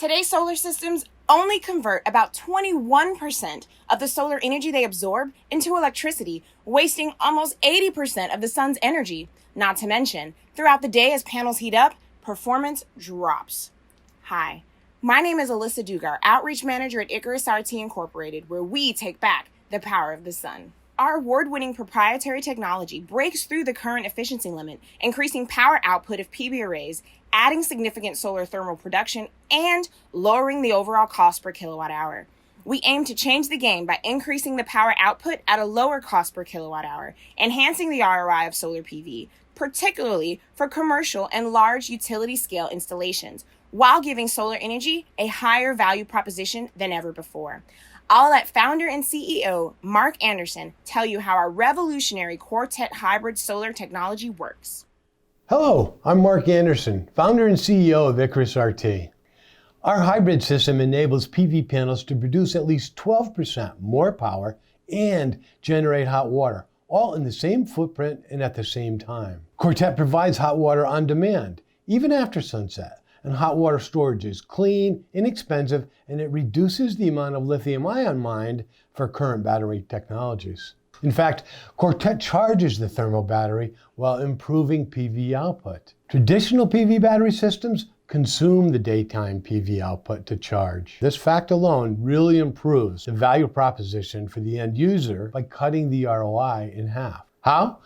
Today's solar systems only convert about 21% of the solar energy they absorb into electricity, wasting almost 80% of the sun's energy. Not to mention, throughout the day as panels heat up, performance drops. Hi, my name is Alyssa Dugar, Outreach Manager at Icarus RT Incorporated, where we take back the power of the sun. Our award-winning proprietary technology breaks through the current efficiency limit, increasing power output of PV arrays, adding significant solar thermal production, and lowering the overall cost per kilowatt hour. We aim to change the game by increasing the power output at a lower cost per kilowatt hour, enhancing the ROI of solar PV, particularly for commercial and large utility-scale installations, while giving solar energy a higher value proposition than ever before. I'll let founder and CEO Mark Anderson tell you how our revolutionary Quartet hybrid solar technology works. Hello, I'm Mark Anderson, founder and CEO of Icarus RT. Our hybrid system enables PV panels to produce at least 12% more power and generate hot water, all in the same footprint and at the same time. Quartet provides hot water on demand, even after sunset, and hot water storage is clean, inexpensive, and it reduces the amount of lithium-ion mined for current battery technologies. In fact, Quartet charges the thermal battery while improving PV output. Traditional PV battery systems consume the daytime PV output to charge. This fact alone really improves the value proposition for the end user by cutting the ROI in half. How?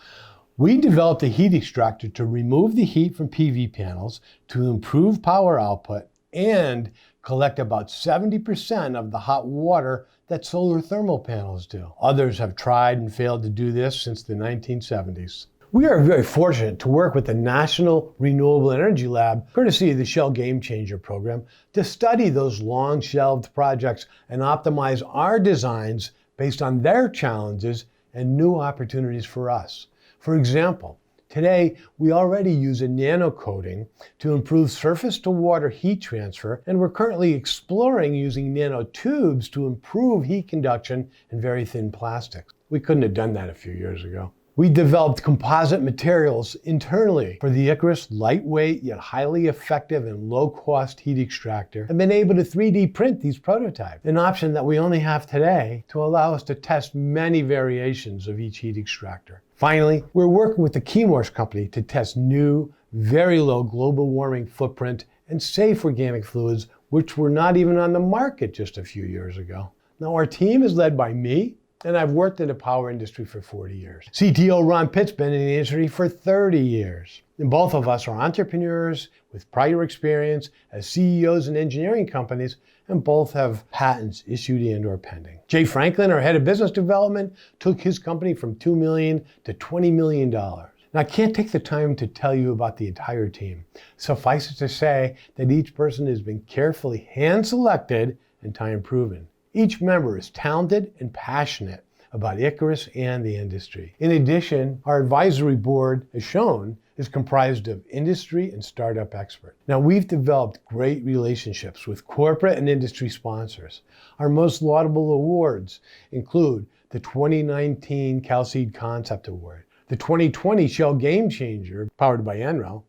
We developed a heat extractor to remove the heat from PV panels to improve power output and collect about 70% of the hot water that solar thermal panels do. Others have tried and failed to do this since the 1970s. We are very fortunate to work with the National Renewable Energy Lab, courtesy of the Shell Game Changer program, to study those long-shelved projects and optimize our designs based on their challenges and new opportunities for us. For example, today, we already use a nano coating to improve surface-to-water heat transfer, and we're currently exploring using nanotubes to improve heat conduction in very thin plastics. We couldn't have done that a few years ago. We developed composite materials internally for the Icarus lightweight yet highly effective and low-cost heat extractor, and been able to 3D print these prototypes, an option that we only have today to allow us to test many variations of each heat extractor. Finally, we're working with the Chemours company to test new, very low global warming footprint and safe organic fluids, which were not even on the market just a few years ago. Now, our team is led by me, and I've worked in the power industry for 40 years. CTO Ron Pitt's been in the industry for 30 years. And both of us are entrepreneurs with prior experience as CEOs in engineering companies, and both have patents issued and/or pending. Jay Franklin, our head of business development, took his company from $2 million to $20 million. Now, I can't take the time to tell you about the entire team. Suffice it to say that each person has been carefully hand-selected and time-proven. Each member is talented and passionate about Icarus and the industry. In addition, our advisory board, as shown, is comprised of industry and startup experts. Now, we've developed great relationships with corporate and industry sponsors. Our most laudable awards include the 2019 CalSeed Concept Award, the 2020 Shell Game Changer, powered by NREL,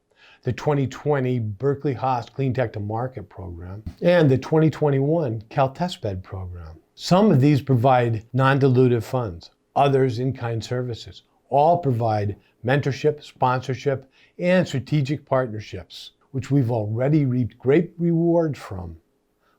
the 2020 Berkeley Haas Clean Tech to Market program, and the 2021 Cal Testbed program. Some of these provide non-dilutive funds, others in-kind services. All provide mentorship, sponsorship, and strategic partnerships, which we've already reaped great rewards from,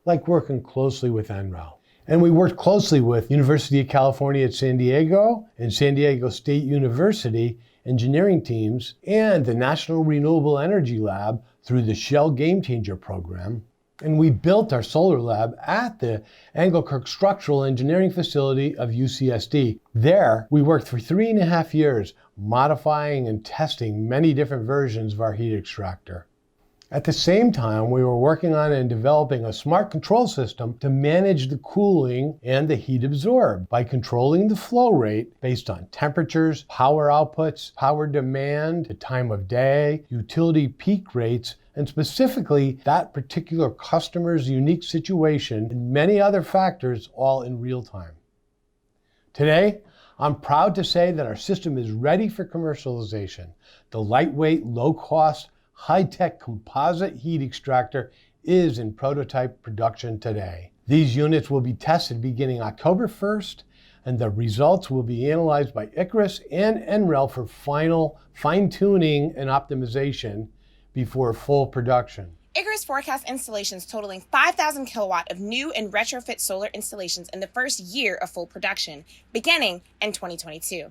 like working closely with NREL. And we worked closely with University of California at San Diego and San Diego State University engineering teams and the National Renewable Energy Lab through the Shell Game Changer program. And we built our solar lab at the Engelkirk Structural Engineering Facility of UCSD. There, we worked for 3.5 years modifying and testing many different versions of our heat extractor. At the same time, we were working on and developing a smart control system to manage the cooling and the heat absorbed by controlling the flow rate based on temperatures, power outputs, power demand, the time of day, utility peak rates, and specifically that particular customer's unique situation and many other factors, all in real time. Today, I'm proud to say that our system is ready for commercialization. The lightweight, low-cost, high-tech composite heat extractor is in prototype production today. These units will be tested beginning October 1st, and the results will be analyzed by Icarus and NREL for final fine-tuning and optimization before full production. Icarus forecasts installations totaling 5,000 kilowatt of new and retrofit solar installations in the first year of full production, beginning in 2022.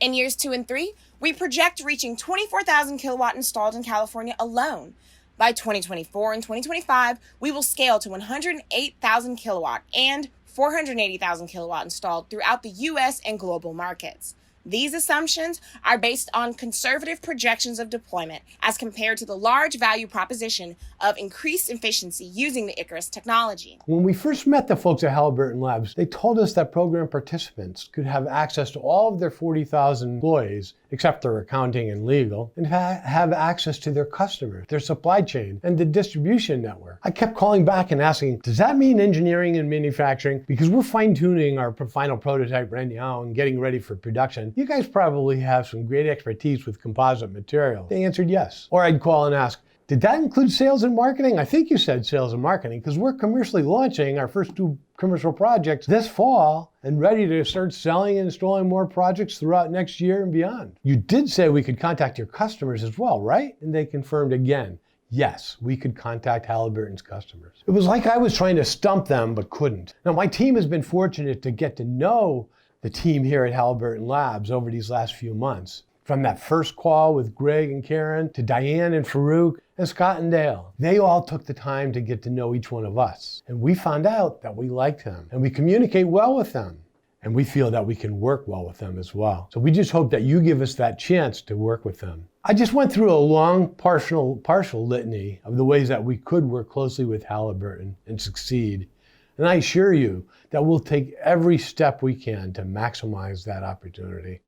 In years 2 and 3, we project reaching 24,000 kilowatt installed in California alone. By 2024 and 2025, we will scale to 108,000 kilowatt and 480,000 kilowatt installed throughout the U.S. and global markets. These assumptions are based on conservative projections of deployment as compared to the large value proposition of increased efficiency using the Icarus technology. When we first met the folks at Halliburton Labs, they told us that program participants could have access to all of their 40,000 employees, except their accounting and legal, and have access to their customers, their supply chain, and the distribution network. I kept calling back and asking, does that mean engineering and manufacturing? Because we're fine-tuning our final prototype right now and getting ready for production. You guys probably have some great expertise with composite material. They answered yes. Or I'd call and ask, did that include sales and marketing? I think you said sales and marketing, because we're commercially launching our first 2 commercial projects this fall and ready to start selling and installing more projects throughout next year and beyond. You did say we could contact your customers as well, right? And they confirmed again, yes, we could contact Halliburton's customers. It was like I was trying to stump them, but couldn't. Now, my team has been fortunate to get to know the team here at Halliburton Labs over these last few months. From that first call with Greg and Karen to Diane and Farouk and Scott and Dale. They all took the time to get to know each one of us. And we found out that we like them and we communicate well with them. And we feel that we can work well with them as well. So we just hope that you give us that chance to work with them. I just went through a long partial litany of the ways that we could work closely with Halliburton and succeed. And I assure you that we'll take every step we can to maximize that opportunity.